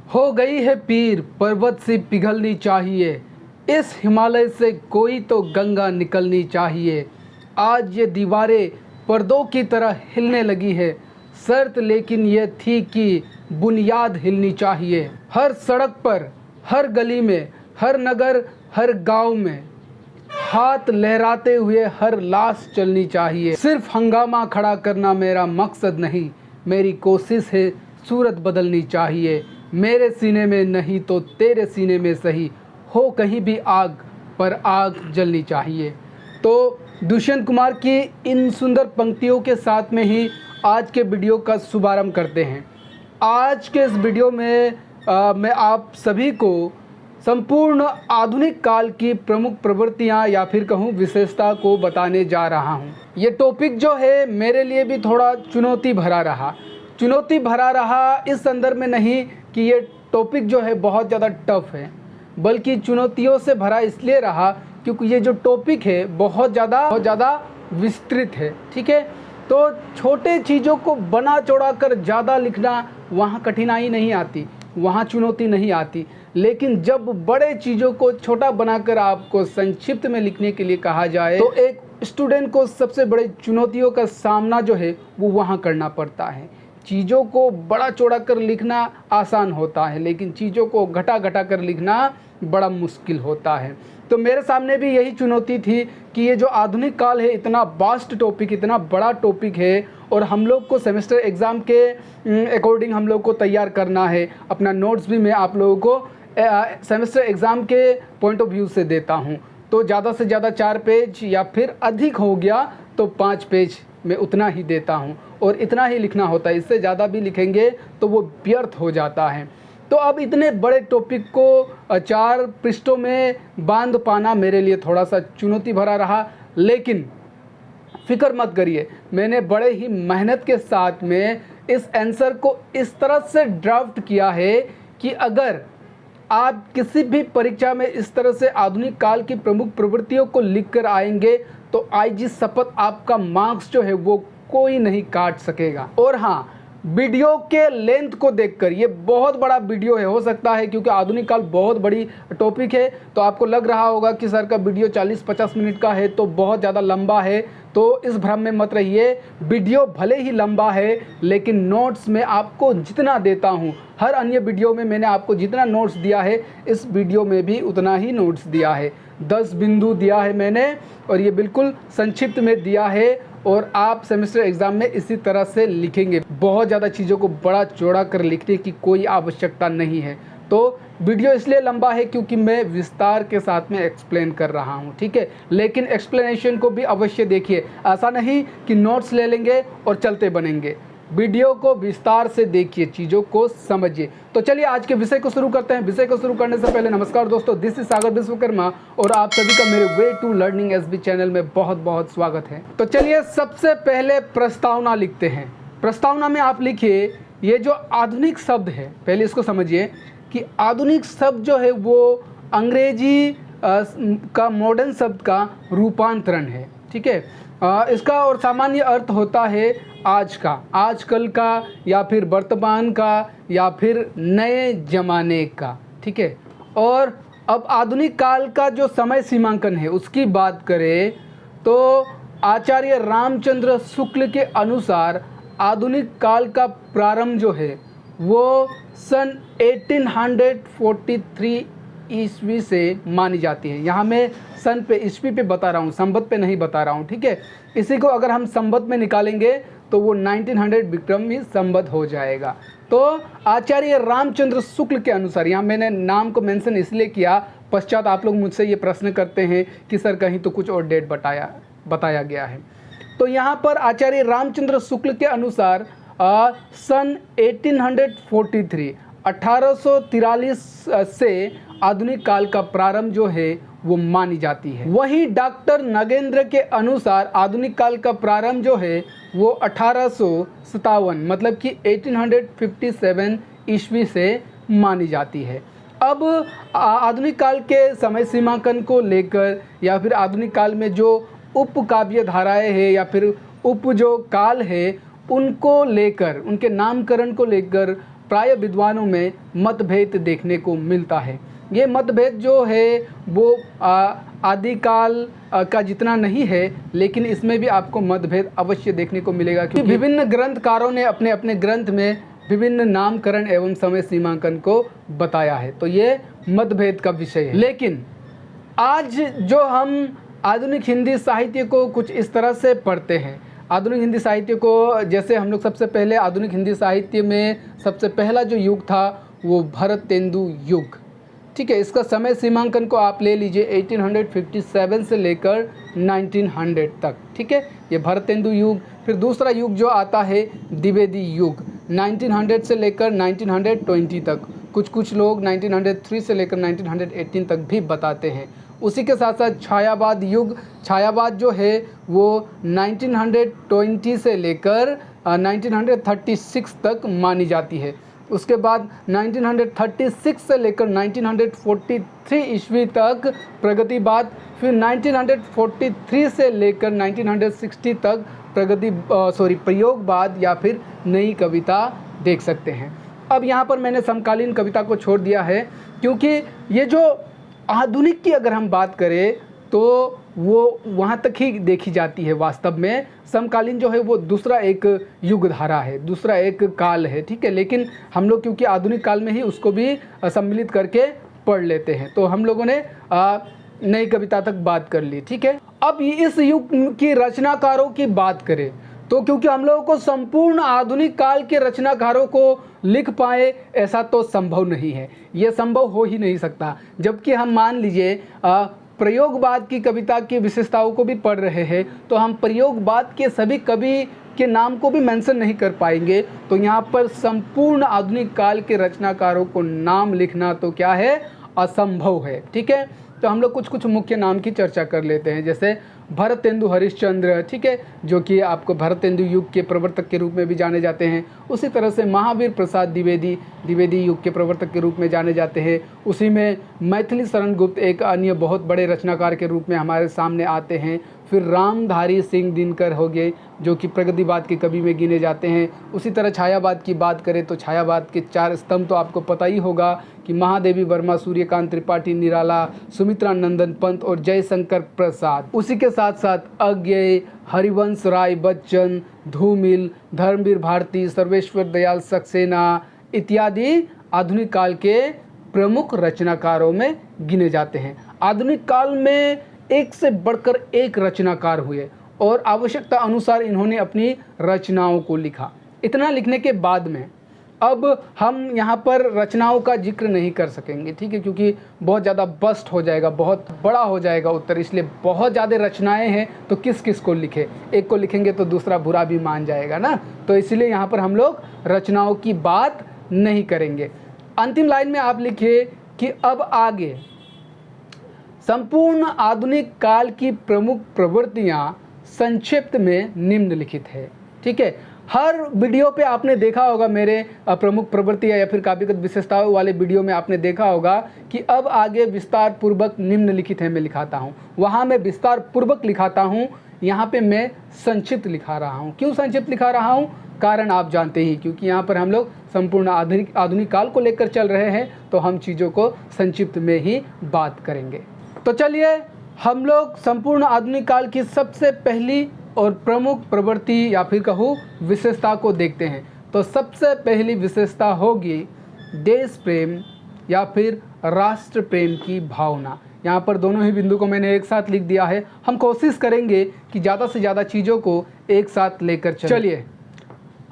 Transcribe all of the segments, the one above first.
हो गई है पीर पर्वत सी पिघलनी चाहिए, इस हिमालय से कोई तो गंगा निकलनी चाहिए। आज ये दीवारें पर्दों की तरह हिलने लगी है, शर्त लेकिन ये थी कि बुनियाद हिलनी चाहिए। हर सड़क पर, हर गली में, हर नगर, हर गांव में हाथ लहराते हुए हर लाश चलनी चाहिए। सिर्फ हंगामा खड़ा करना मेरा मकसद नहीं, मेरी कोशिश है सूरत बदलनी चाहिए। मेरे सीने में नहीं तो तेरे सीने में सही, हो कहीं भी आग पर आग जलनी चाहिए। तो दुष्यंत कुमार की इन सुंदर पंक्तियों के साथ में ही आज के वीडियो का शुभारंभ करते हैं। आज के इस वीडियो में मैं आप सभी को संपूर्ण आधुनिक काल की प्रमुख प्रवृत्तियां या फिर कहूं विशेषता को बताने जा रहा हूं। ये टॉपिक जो है मेरे लिए भी थोड़ा चुनौती भरा रहा इस संदर्भ में नहीं कि ये टॉपिक जो है बहुत ज़्यादा टफ है, बल्कि चुनौतियों से भरा इसलिए रहा क्योंकि ये जो टॉपिक है बहुत ज़्यादा विस्तृत है। ठीक है, तो छोटे चीज़ों को बना चौड़ा कर ज़्यादा लिखना, वहाँ कठिनाई नहीं आती, वहाँ चुनौती नहीं आती। लेकिन जब बड़े चीज़ों को छोटा बनाकर आपको संक्षिप्त में लिखने के लिए कहा जाए तो एक स्टूडेंट को सबसे बड़े चुनौतियों का सामना जो है वो वहाँ करना पड़ता है। चीज़ों को बड़ा चौड़ा कर लिखना आसान होता है, लेकिन चीज़ों को घटा कर लिखना बड़ा मुश्किल होता है। तो मेरे सामने भी यही चुनौती थी कि ये जो आधुनिक काल है, इतना वास्ट टॉपिक, इतना बड़ा टॉपिक है और हम लोग को सेमेस्टर एग्ज़ाम के अकॉर्डिंग हम लोग को तैयार करना है। अपना नोट्स भी मैं आप लोगों को सेमेस्टर एग्ज़ाम के पॉइंट ऑफ व्यू से देता हूँ। तो ज़्यादा से ज़्यादा 4 पेज या फिर अधिक हो गया तो 5 पेज मैं उतना ही देता हूँ और इतना ही लिखना होता है। इससे ज़्यादा भी लिखेंगे तो वो व्यर्थ हो जाता है। तो अब इतने बड़े टॉपिक को 4 पृष्ठों में बांध पाना मेरे लिए थोड़ा सा चुनौती भरा रहा, लेकिन फिक्र मत करिए, मैंने बड़े ही मेहनत के साथ में इस आंसर को इस तरह से ड्राफ्ट किया है कि अगर आप किसी भी परीक्षा में इस तरह से आधुनिक काल की प्रमुख प्रवृत्तियों को लिख कर आएंगे तो आईजी शपथ आपका मार्क्स जो है वो कोई नहीं काट सकेगा। और हाँ, वीडियो के लेंथ को देखकर, ये बहुत बड़ा वीडियो है, हो सकता है क्योंकि आधुनिक काल बहुत बड़ी टॉपिक है तो आपको लग रहा होगा कि सर का वीडियो 40-50 मिनट का है तो बहुत ज़्यादा लंबा है। तो इस भ्रम में मत रहिए, वीडियो भले ही लंबा है लेकिन नोट्स में आपको जितना देता हूँ, हर अन्य वीडियो में मैंने आपको जितना नोट्स दिया है इस वीडियो में भी उतना ही नोट्स दिया है। 10 बिंदु दिया है मैंने और ये बिल्कुल संक्षिप्त में दिया है और आप सेमेस्टर एग्ज़ाम में इसी तरह से लिखेंगे। बहुत ज़्यादा चीज़ों को बड़ा चौड़ा कर लिखने की कोई आवश्यकता नहीं है। तो वीडियो इसलिए लंबा है क्योंकि मैं विस्तार के साथ में एक्सप्लेन कर रहा हूँ। ठीक है, लेकिन एक्सप्लेनेशन को भी अवश्य देखिए। ऐसा नहीं कि नोट्स ले लेंगे और चलते बनेंगे, वीडियो को विस्तार से देखिए, चीज़ों को समझिए। तो चलिए आज के विषय को शुरू करते हैं। विषय को शुरू करने से पहले नमस्कार दोस्तों, दिस इज सागर विश्वकर्मा और आप सभी का मेरे way to learning SB channel में बहुत बहुत स्वागत है। तो चलिए सबसे पहले प्रस्तावना लिखते हैं। प्रस्तावना में आप लिखिए, ये जो आधुनिक शब्द है, पहले इसको समझिए कि आधुनिक शब्द जो है वो अंग्रेजी का मॉडर्न शब्द का रूपांतरण है। ठीक है, इसका और सामान्य अर्थ होता है आज का, आजकल का, या फिर वर्तमान का, या फिर नए ज़माने का। ठीक है, और अब आधुनिक काल का जो समय सीमांकन है उसकी बात करें तो आचार्य रामचंद्र शुक्ल के अनुसार आधुनिक काल का प्रारंभ जो है वो सन 1843 ईस्वी से मानी जाती है। यहाँ मैं सन पे, ईस्वी पे बता रहा हूँ, संवत पे नहीं बता रहा हूँ। ठीक है, इसी को अगर हम संवत में निकालेंगे तो वो 1900 विक्रमी संवत हो जाएगा। तो आचार्य रामचंद्र शुक्ल के अनुसार, यहाँ मैंने नाम को मेंशन इसलिए किया, पश्चात आप लोग मुझसे ये प्रश्न करते हैं कि सर कहीं तो कुछ और डेट बताया गया है। तो यहाँ पर आचार्य रामचंद्र शुक्ल के अनुसार सन 1843 से आधुनिक काल का प्रारंभ जो है वो मानी जाती है। वहीं डॉक्टर नगेंद्र के अनुसार आधुनिक काल का प्रारंभ जो है वो 1857 मतलब कि 1857 ईस्वी से मानी जाती है। अब आधुनिक काल के समय सीमांकन को लेकर या फिर आधुनिक काल में जो उपकाव्य धाराएं हैं या फिर उप जो काल है उनको लेकर, उनके नामकरण को लेकर प्राय विद्वानों में मतभेद देखने को मिलता है। ये मतभेद जो है वो आदिकाल का जितना नहीं है, लेकिन इसमें भी आपको मतभेद अवश्य देखने को मिलेगा, क्योंकि विभिन्न ग्रंथकारों ने अपने अपने ग्रंथ में विभिन्न नामकरण एवं समय सीमांकन को बताया है। तो ये मतभेद का विषय है। लेकिन आज जो हम आधुनिक हिंदी साहित्य को कुछ इस तरह से पढ़ते हैं, आधुनिक हिंदी साहित्य को जैसे हम लोग सबसे पहले आधुनिक हिंदी साहित्य में सबसे पहला जो युग था वो भरतेंदु युग, ठीक है। इसका समय सीमांकन को आप ले लीजिए 1857 से लेकर 1900 तक, ठीक है, ये भरतेंदु युग। फिर दूसरा युग जो आता है द्विवेदी युग, 1900 से लेकर 1920 तक, कुछ लोग 1903 से लेकर 1918 तक भी बताते हैं। उसी के साथ साथ छायावाद युग, छायावाद जो है वो 1920 से लेकर 1936 तक मानी जाती है। उसके बाद 1936 से लेकर 1943 ईस्वी तक प्रगतिवाद, फिर 1943 से लेकर 1960 तक प्रयोगवाद या फिर नई कविता देख सकते हैं। अब यहाँ पर मैंने समकालीन कविता को छोड़ दिया है, क्योंकि ये जो आधुनिक की अगर हम बात करें तो वो वहाँ तक ही देखी जाती है। वास्तव में समकालीन जो है वो दूसरा एक युग धारा है, दूसरा एक काल है, ठीक है। लेकिन हम लोग क्योंकि आधुनिक काल में ही उसको भी सम्मिलित करके पढ़ लेते हैं, तो हम लोगों ने नई कविता तक बात कर ली, ठीक है। अब इस युग की रचनाकारों की बात करें तो क्योंकि हम लोगों को संपूर्ण आधुनिक काल के रचनाकारों को लिख पाए ऐसा तो संभव नहीं है, ये संभव हो ही नहीं सकता। जबकि हम मान लीजिए प्रयोगवाद की कविता की विशेषताओं को भी पढ़ रहे हैं, तो हम प्रयोगवाद के सभी कवि के नाम को भी मेंशन नहीं कर पाएंगे। तो यहाँ पर संपूर्ण आधुनिक काल के रचनाकारों को नाम लिखना तो क्या है, असंभव है, ठीक है। तो हम लोग कुछ मुख्य नाम की चर्चा कर लेते हैं, जैसे भरतेंदु हरिश्चंद्र, ठीक है, जो कि आपको भरतेंदु युग के प्रवर्तक के रूप में भी जाने जाते हैं। उसी तरह से महावीर प्रसाद द्विवेदी युग के प्रवर्तक के रूप में जाने जाते हैं। उसी में मैथिली शरण गुप्त एक अन्य बहुत बड़े रचनाकार के रूप में हमारे सामने आते हैं। फिर रामधारी सिंह दिनकर हो गए, जो कि प्रगतिवाद के कवि में गिने जाते हैं। उसी तरह छायावाद की बात करें तो छायावाद के 4 स्तंभ तो आपको पता ही होगा कि महादेवी वर्मा, सूर्यकांत त्रिपाठी निराला, सुमित्रा नंदन पंत और जयशंकर प्रसाद। उसी के साथ साथ अज्ञेय, हरिवंश राय बच्चन, धूमिल, धर्मवीर भारती, सर्वेश्वर दयाल सक्सेना इत्यादि आधुनिक काल के प्रमुख रचनाकारों में गिने जाते हैं। आधुनिक काल में एक से बढ़कर एक रचनाकार हुए और आवश्यकता अनुसार इन्होंने अपनी रचनाओं को लिखा। इतना लिखने के बाद में अब हम यहाँ पर रचनाओं का जिक्र नहीं कर सकेंगे, ठीक है, क्योंकि बहुत ज़्यादा बस्ट हो जाएगा, बहुत बड़ा हो जाएगा उत्तर। इसलिए बहुत ज़्यादा रचनाएं हैं तो किस किस को लिखे, एक को लिखेंगे तो दूसरा बुरा भी मान जाएगा ना। तो इसलिए यहाँ पर हम लोग रचनाओं की बात नहीं करेंगे। अंतिम लाइन में आप लिखिए कि अब आगे संपूर्ण आधुनिक काल की प्रमुख प्रवृत्तियां संक्षिप्त में निम्नलिखित है, ठीक है। हर वीडियो पे आपने देखा होगा, मेरे प्रमुख प्रवृत्तियां या फिर काव्यगत विशेषताओं वाले वीडियो में आपने देखा होगा कि अब आगे विस्तार पूर्वक निम्नलिखित है मैं लिखाता हूँ। वहाँ मैं विस्तार पूर्वक लिखाता हूँ, यहाँ पे मैं संक्षिप्त लिखा रहा हूँ। क्यों संक्षिप्त लिखा रहा हूँ, कारण आप जानते ही, क्योंकि यहाँ पर हम लोग संपूर्ण आधुनिक काल को लेकर चल रहे हैं, तो हम चीज़ों को संक्षिप्त में ही बात करेंगे। तो चलिए हम लोग संपूर्ण आधुनिक काल की सबसे पहली और प्रमुख प्रवृत्ति या फिर कहूँ विशेषता को देखते हैं। तो सबसे पहली विशेषता होगी देश प्रेम या फिर राष्ट्र प्रेम की भावना। यहाँ पर दोनों ही बिंदु को मैंने एक साथ लिख दिया है। हम कोशिश करेंगे कि ज़्यादा से ज़्यादा चीज़ों को एक साथ लेकर चलिए।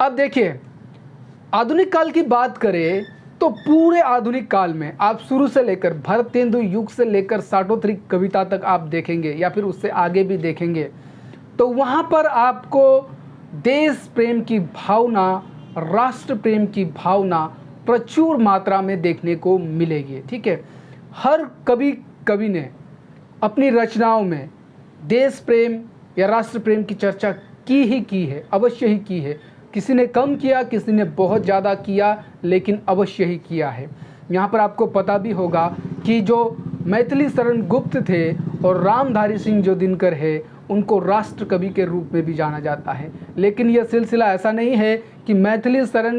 अब देखिए, आधुनिक काल की बात करें तो पूरे आधुनिक काल में आप शुरू से लेकर भरतेंदु युग से लेकर साटोत्री कविता तक आप देखेंगे या फिर उससे आगे भी देखेंगे, तो वहाँ पर आपको देश प्रेम की भावना, राष्ट्र प्रेम की भावना प्रचुर मात्रा में देखने को मिलेगी, ठीक है। हर कवि ने अपनी रचनाओं में देश प्रेम या राष्ट्र प्रेम की चर्चा की ही की है, अवश्य ही की है। किसी ने कम किया, किसी ने बहुत ज़्यादा किया, लेकिन अवश्य ही किया है। यहाँ पर आपको पता भी होगा कि जो मैथिली शरण गुप्त थे और रामधारी सिंह जो दिनकर है, उनको राष्ट्र कवि के रूप में भी जाना जाता है। लेकिन यह सिलसिला ऐसा नहीं है कि मैथिली शरण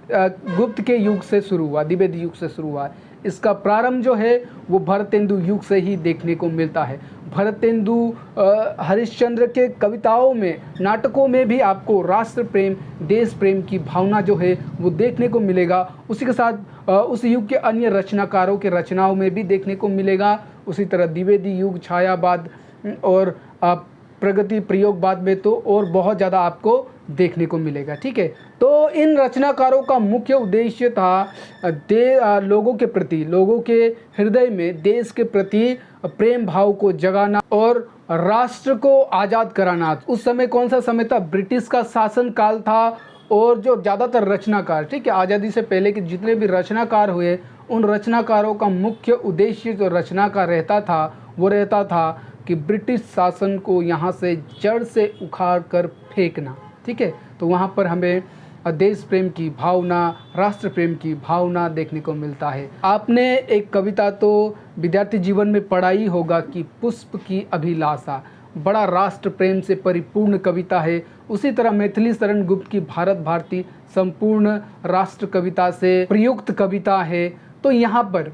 गुप्त के युग से शुरू हुआ, द्विवेदी युग से शुरू हुआ। इसका प्रारंभ जो है वो भरतेंदु युग से ही देखने को मिलता है। भरतेंदु हरिश्चंद्र के कविताओं में, नाटकों में भी आपको राष्ट्र प्रेम, देश प्रेम की भावना जो है वो देखने को मिलेगा। उसी के साथ उस युग के अन्य रचनाकारों के रचनाओं में भी देखने को मिलेगा। उसी तरह द्विवेदी युग, छायावाद और प्रगति प्रयोगवाद में तो और बहुत ज़्यादा आपको देखने को मिलेगा। ठीक है, तो इन रचनाकारों का मुख्य उद्देश्य था लोगों के प्रति, लोगों के हृदय में देश के प्रति प्रेम भाव को जगाना और राष्ट्र को आज़ाद कराना। उस समय कौन सा समय था? ब्रिटिश का शासन काल था। और जो ज़्यादातर रचनाकार, ठीक है, आज़ादी से पहले के जितने भी रचनाकार हुए, उन रचनाकारों का मुख्य उद्देश्य जो रचना का रहता था वो रहता था कि ब्रिटिश शासन को यहाँ से जड़ से उखाड़ कर फेंकना। ठीक है, तो वहाँ पर हमें देश प्रेम की भावना, राष्ट्र प्रेम की भावना देखने को मिलता है। आपने एक कविता तो विद्यार्थी जीवन में पढ़ा ही होगा कि पुष्प की अभिलाषा, बड़ा राष्ट्र प्रेम से परिपूर्ण कविता है। उसी तरह मैथिली शरण गुप्त की भारत भारती संपूर्ण राष्ट्र कविता से प्रयुक्त कविता है। तो यहाँ पर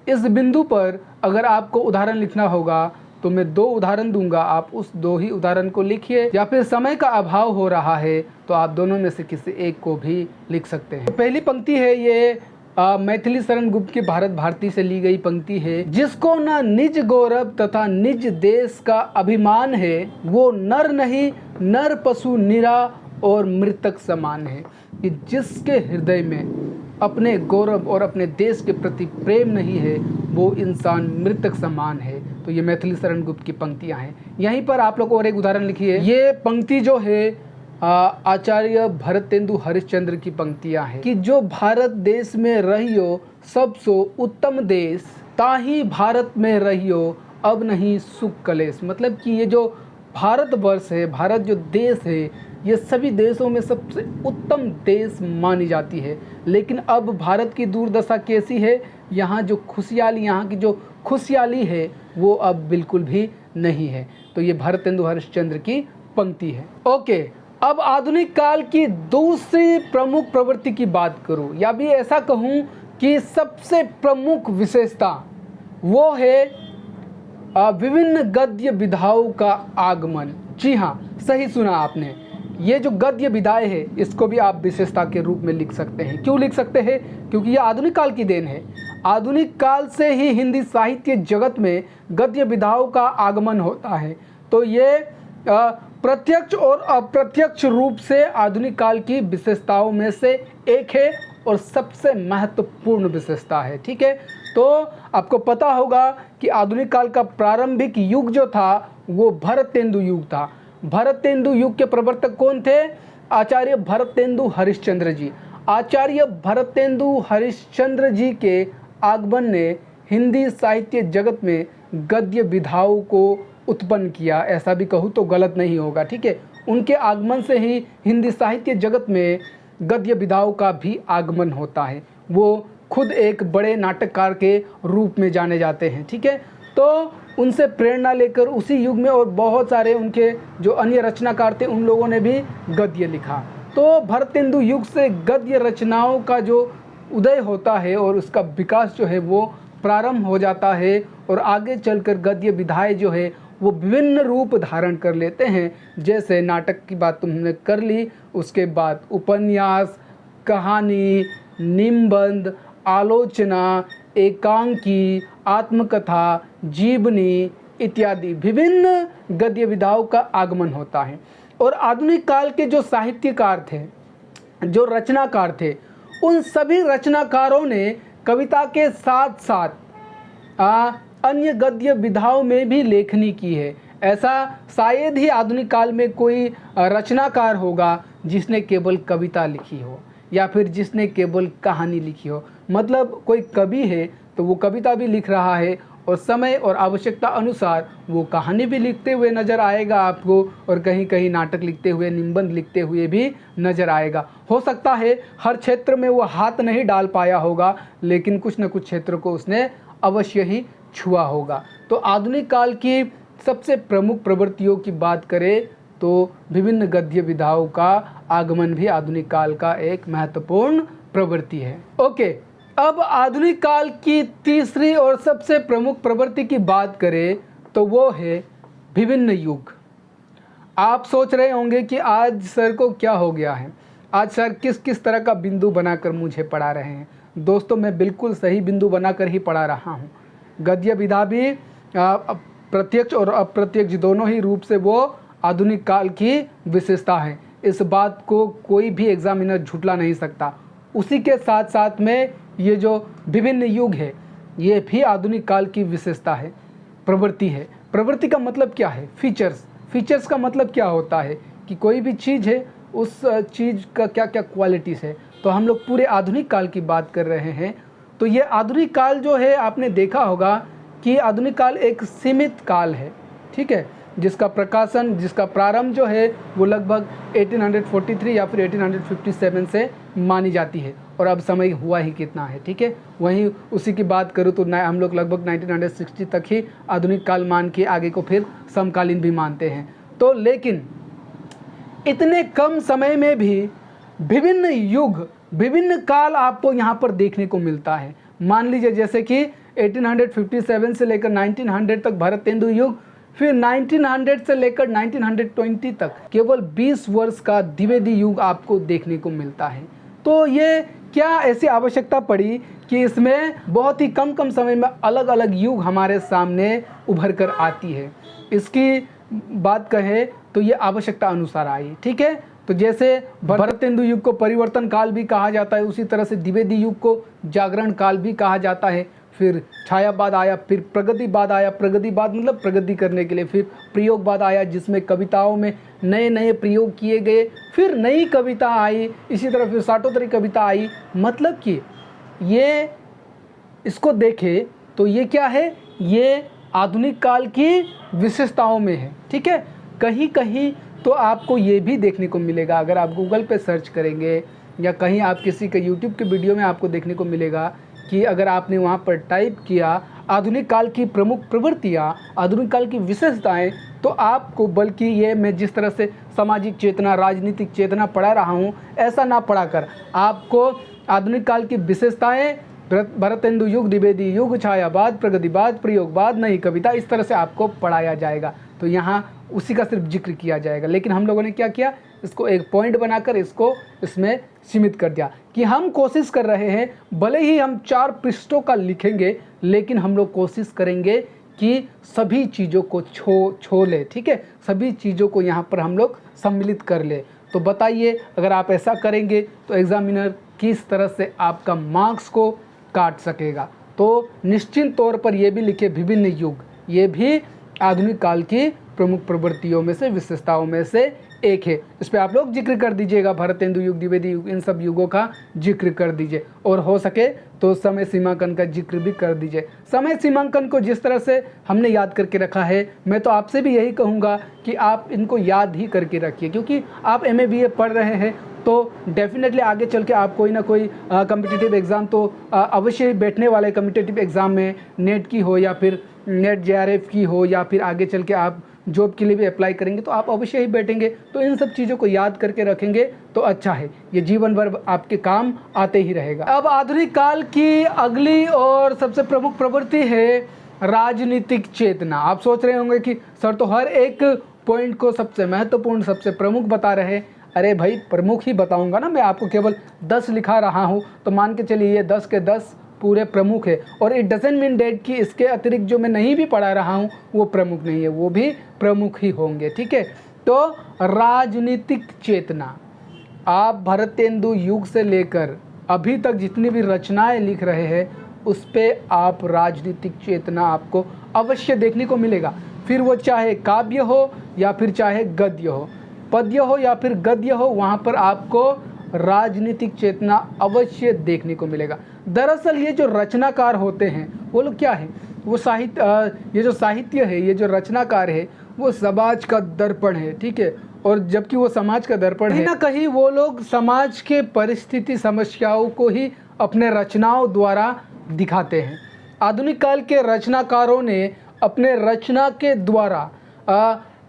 इस बिंदु पर अगर आपको उदाहरण लिखना होगा तो मैं 2 उदाहरण दूंगा, आप उस 2 ही उदाहरण को लिखिए, या फिर समय का अभाव हो रहा है तो आप दोनों में से किसी एक को भी लिख सकते हैं। पहली पंक्ति है ये मैथिली शरण गुप्त की भारत भारती से ली गई पंक्ति है। जिसको न निज गौरव तथा निज देश का अभिमान है, वो नर नहीं नर पशु निरा और मृतक समान है। कि जिसके हृदय में अपने गौरव और अपने देश के प्रति प्रेम नहीं है, वो इंसान मृतक समान है। तो ये मैथिली शरण गुप्त की पंक्तियां हैं। यहीं पर आप लोग और एक उदाहरण लिखिए। ये पंक्ति जो है आचार्य भरतेंदु हरिश्चंद्र की पंक्तियां हैं कि जो भारत देश में रहियो सबसो उत्तम देश, ताही भारत में रहियो अब नहीं सुख कलेश। मतलब कि ये जो भारतवर्ष है, भारत जो देश है, ये सभी देशों में सबसे उत्तम देश मानी जाती है। लेकिन अब भारत की दुर्दशा कैसी है? यहाँ की जो खुशहाली है वो अब बिल्कुल भी नहीं है। तो ये भरतेंदु हरिश्चंद्र की पंक्ति है। ओके, अब आधुनिक काल की दूसरी प्रमुख प्रवृत्ति की बात करूं, या भी ऐसा कहूं कि सबसे प्रमुख विशेषता वो है विभिन्न गद्य विधाओं का आगमन। जी हाँ, सही सुना आपने। ये जो गद्य विधाएं है इसको भी आप विशेषता के रूप में लिख सकते हैं। क्यों लिख सकते हैं? क्योंकि ये आधुनिक काल की देन है। आधुनिक काल से ही हिंदी साहित्य जगत में गद्य विधाओं का आगमन होता है। तो ये प्रत्यक्ष और अप्रत्यक्ष रूप से आधुनिक काल की विशेषताओं में से एक है और सबसे महत्वपूर्ण विशेषता है। ठीक है, तो आपको पता होगा कि आधुनिक काल का प्रारंभिक युग जो था वो भरतेंदु युग था। भरतेंदु युग के प्रवर्तक कौन थे? आचार्य भरतेंदु हरिश्चंद्र जी। आचार्य भरतेंदु हरिश्चंद्र जी के आगमन ने हिंदी साहित्य जगत में गद्य विधाओं को उत्पन्न किया। ऐसा भी कहूँ तो गलत नहीं होगा। ठीक है, उनके आगमन से ही हिंदी साहित्य जगत में गद्य विधाओं का भी आगमन होता है। वो खुद एक बड़े नाटककार के रूप में जाने जाते हैं। ठीक है, तो उनसे प्रेरणा लेकर उसी युग में और बहुत सारे उनके जो अन्य रचनाकार थे उन लोगों ने भी गद्य लिखा। तो भरतेंदु युग से गद्य रचनाओं का जो उदय होता है और उसका विकास जो है वो प्रारंभ हो जाता है और आगे चलकर गद्य विधाएं जो है वो विभिन्न रूप धारण कर लेते हैं। जैसे नाटक की बात तुमने कर ली, उसके बाद उपन्यास, कहानी, निबंध, आलोचना, एकांकी, आत्मकथा, जीवनी इत्यादि विभिन्न गद्य विधाओं का आगमन होता है। और आधुनिक काल के जो साहित्यकार थे, जो रचनाकार थे, उन सभी रचनाकारों ने कविता के साथ साथ अन्य गद्य विधाओं में भी लेखनी की है। ऐसा शायद ही आधुनिक काल में कोई रचनाकार होगा जिसने केवल कविता लिखी हो या फिर जिसने केवल कहानी लिखी हो। मतलब कोई कवि है तो वो कविता भी लिख रहा है और समय और आवश्यकता अनुसार वो कहानी भी लिखते हुए नज़र आएगा आपको, और कहीं कहीं नाटक लिखते हुए, निबंध लिखते हुए भी नज़र आएगा। हो सकता है हर क्षेत्र में वो हाथ नहीं डाल पाया होगा, लेकिन कुछ न कुछ क्षेत्र को उसने अवश्य ही छुआ होगा। तो आधुनिक काल की सबसे प्रमुख प्रवृत्तियों की बात करें तो विभिन्न गद्य विधाओं का आगमन भी आधुनिक काल का एक महत्वपूर्ण प्रवृत्ति है। ओके, अब आधुनिक काल की तीसरी और सबसे प्रमुख प्रवृत्ति की बात करें तो वो है विभिन्न युग। आप सोच रहे होंगे कि आज सर को क्या हो गया है, आज सर किस किस तरह का बिंदु बनाकर मुझे पढ़ा रहे हैं। दोस्तों, मैं बिल्कुल सही बिंदु बनाकर ही पढ़ा रहा हूँ। गद्य विधा भी प्रत्यक्ष और अप्रत्यक्ष दोनों ही रूप से वो आधुनिक काल की विशेषता है। इस बात को कोई भी एग्जामिनर झुठला नहीं सकता। उसी के साथ साथ में ये जो विभिन्न युग है ये भी आधुनिक काल की विशेषता है, प्रवृत्ति है। प्रवृत्ति का मतलब क्या है? फीचर्स। फीचर्स का मतलब क्या होता है कि कोई भी चीज़ है उस चीज़ का क्या क्या क्वालिटीज़ है। तो हम लोग पूरे आधुनिक काल की बात कर रहे हैं। तो ये आधुनिक काल जो है, आपने देखा होगा कि आधुनिक काल एक सीमित काल है, ठीक है, जिसका प्रकाशन, जिसका प्रारंभ जो है वो लगभग 1843 या फिर 1857 से मानी जाती है। और अब समय हुआ ही कितना है, ठीक है। वहीं उसी की बात करूँ तो हम लोग लगभग 1960 तक ही आधुनिक काल मान के आगे को फिर समकालीन भी मानते हैं। तो लेकिन इतने कम समय में भी विभिन्न युग, विभिन्न काल आपको यहाँ पर देखने को मिलता है। मान लीजिए जैसे कि 1857 से लेकर 1900 तक भारतेंदु युग, फिर 1900 से लेकर 1920 तक केवल 20 वर्ष का द्विवेदी युग आपको देखने को मिलता है। तो ये क्या ऐसी आवश्यकता पड़ी कि इसमें बहुत ही कम समय में अलग अलग युग हमारे सामने उभर कर आती है। इसकी बात कहें तो ये आवश्यकता अनुसार आई, ठीक है। तो जैसे भारतेंदु युग को परिवर्तन काल भी कहा जाता है, उसी तरह से द्विवेदी युग को जागरण काल भी कहा जाता है। फिर छायावाद आया, फिर प्रगतिवाद आया, प्रगतिवाद मतलब प्रगति करने के लिए, फिर प्रयोगवाद आया जिसमें कविताओं में नए नए प्रयोग किए गए, फिर नई कविता आई, इसी तरह फिर साठोत्तरी कविता आई। मतलब कि ये इसको देखें तो ये क्या है, ये आधुनिक काल की विशेषताओं में है, ठीक है। कहीं कहीं तो आपको ये भी देखने को मिलेगा, अगर आप गूगल पे सर्च करेंगे या कहीं आप किसी के यूट्यूब के वीडियो में आपको देखने को मिलेगा कि अगर आपने वहाँ पर टाइप किया आधुनिक काल की प्रमुख प्रवृत्तियाँ, आधुनिक काल की विशेषताएं, तो आपको, बल्कि ये मैं जिस तरह से सामाजिक चेतना, राजनीतिक चेतना पढ़ा रहा हूँ, ऐसा ना पढ़ाकर आपको आधुनिक काल की विशेषताएं, भारतेंदु युग, द्विवेदी युग, छायावाद, प्रगतिवाद, प्रयोगवाद, नई कविता, इस तरह से आपको पढ़ाया जाएगा। तो यहाँ उसी का सिर्फ जिक्र किया जाएगा। लेकिन हम लोगों ने क्या किया, इसको एक पॉइंट बनाकर इसको इसमें सीमित कर दिया कि हम कोशिश कर रहे हैं, भले ही हम 4 पृष्ठों का लिखेंगे लेकिन हम लोग कोशिश करेंगे कि सभी चीज़ों को छो ले, ठीक है, सभी चीज़ों को यहाँ पर हम लोग सम्मिलित कर ले। तो बताइए, अगर आप ऐसा करेंगे तो एग्जामिनर किस तरह से आपका मार्क्स को काट सकेगा। तो निश्चित तौर पर ये भी लिखे विभिन्न युग, ये भी आधुनिक काल की प्रमुख प्रवृत्तियों में से, विशेषताओं में से एक है। इस पर आप लोग जिक्र कर दीजिएगा, भारतेंदु युग, द्विवेदी युग, इन सब युगों का जिक्र कर दीजिए। और हो सके तो समय सीमांकन का जिक्र भी कर दीजिए। समय सीमांकन को जिस तरह से हमने याद करके रखा है, मैं तो आपसे भी यही कहूँगा कि आप इनको याद ही करके रखिए, क्योंकि आप MA BA पढ़ रहे हैं तो डेफिनेटली आगे चल के आप कोई ना कोई कम्पिटिटिव एग्ज़ाम तो अवश्य ही बैठने वाले, कम्पिटिटिव एग्ज़ाम में नेट की हो या फिर नेट JRF की हो या फिर आगे चल के आप जॉब के लिए भी अप्लाई करेंगे तो आप अवश्य ही बैठेंगे। तो इन सब चीज़ों को याद करके रखेंगे तो अच्छा है, ये जीवन भर आपके काम आते ही रहेगा। अब आधुनिक काल की अगली और सबसे प्रमुख प्रवृत्ति है राजनीतिक चेतना। आप सोच रहे होंगे कि सर तो हर एक पॉइंट को सबसे महत्वपूर्ण, सबसे प्रमुख बता रहे हैं। अरे भाई, प्रमुख ही बताऊंगा ना, मैं आपको केवल 10 लिखा रहा हूँ तो मान के चलिए ये 10 के 10 पूरे प्रमुख है। और इट डजंट मीन डेट कि इसके अतिरिक्त जो मैं नहीं भी पढ़ा रहा हूँ वो प्रमुख नहीं है, वो भी प्रमुख ही होंगे, ठीक है। तो राजनीतिक चेतना, आप भारतेंदु युग से लेकर अभी तक जितनी भी रचनाएं लिख रहे हैं उस पर आप राजनीतिक चेतना आपको अवश्य देखने को मिलेगा। फिर वो चाहे काव्य हो या फिर चाहे गद्य हो, पद्य हो या फिर गद्य हो, वहाँ पर आपको राजनीतिक चेतना अवश्य देखने को मिलेगा। दरअसल ये जो रचनाकार होते हैं वो लोग क्या है, वो ये जो साहित्य है, ये जो रचनाकार है वो समाज का दर्पण है, ठीक है। और जबकि वो समाज का दर्पण है, ना कहीं वो लोग समाज के परिस्थिति, समस्याओं को ही अपने रचनाओं द्वारा दिखाते हैं। आधुनिक काल के रचनाकारों ने अपने रचना के द्वारा